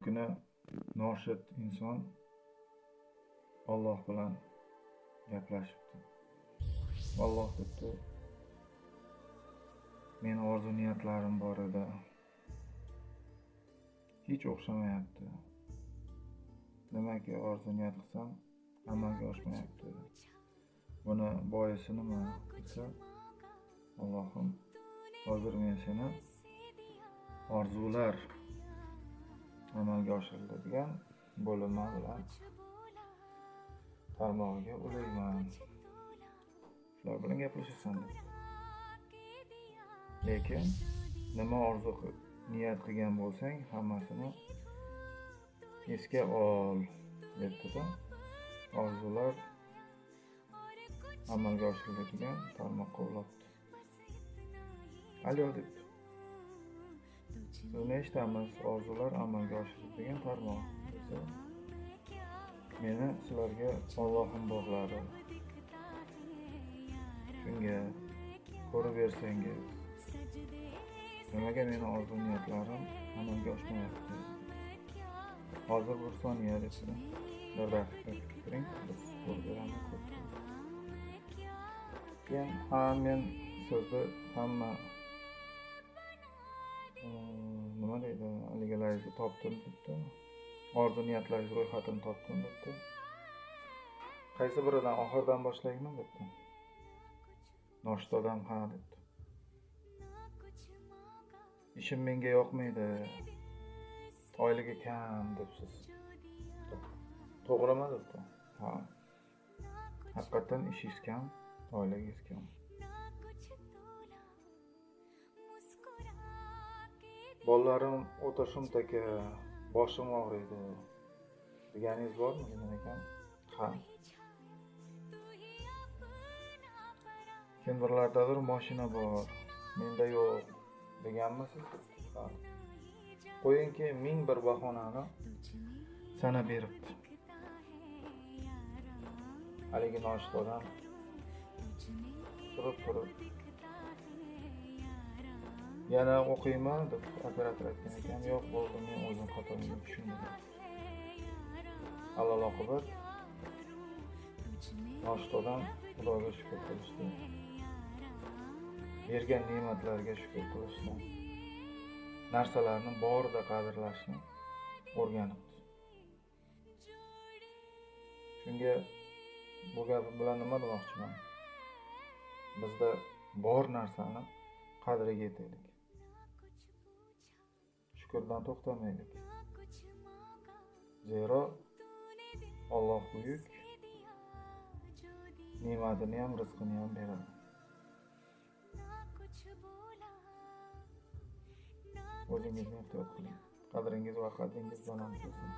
Kuni noshud inson Alloh bilan gaplashibdi. Alloh debdi, men orzu niyatlarim bor edi. Hech o'xshamayapti. Nimaga orzu niyat qilsam, amalga oshmayapti. Buni boisi nima desa, Allohim, hozir men seni orzular amalga oshiriladigan bo'linma bilan tarmog'iga ulayman. Shular bilan gaplashasan deb. Lekin nima orzu niyat qilgan bo'lsang, hammasini esga ol debdi-da. Orzular amalga oshiriladigan tarmoqqa ulabdi. Alyo debdi. Sizni eshitamiz, orzular amalga oshiriladigan tarmoq desa, meni sizlarga Allohim bog'lari. Shunga ko'rib bersangiz, nimaga meni orzu niyatlarim amalga oshmayapti? Hozir bir soniya desa, bir daqiqa kutiring, biz ko'rib beramiz. Keyin men sizni hamma nima deydi, aligilaringizni topdim debdi. Orzu niyatlaringiz ro'yxatini topdim debdi. Qaysi biridan oxirdan boshlaymi debdi. Noshtadan ha debdi. Ishim menga yoqmaydi. Oyligi kam debsiz. To'g'rimi debdi. Ha. Haqiqatan ishingiz kam, oyligingiz kam. Bolalarim o'ta shumtaka, boshim og'riydi deganingiz bormi degan ekan. Ha. Kimlardadir mashina bor, menda yo'q deganmisiz? Ha. Qo'yingki, 1001 bahonani sanab beribdi. Haligi noshud odam turib yana o'qiyman deb operator aytgan ekan. Yo'q, bo'ldi, men o'zim xatoimni tushundim. Alloh-oqibat noshud odam Xudoga shukr qilishdi. Bergan ne'matlarga shukr qilishni, narsalarni borida qadrlashni o'rganibdi. Shunga bu gapim bilan nima demoqchiman? Bizda bor narsani qadriga yetaylik. Shukrdan to'xtamaylik. Zero Alloh buyuk, ne'matini ham, rizqini ham beradi. O'zingizni ehtiyot qiling. Qadringiz va qadringiz baland bo'lsin.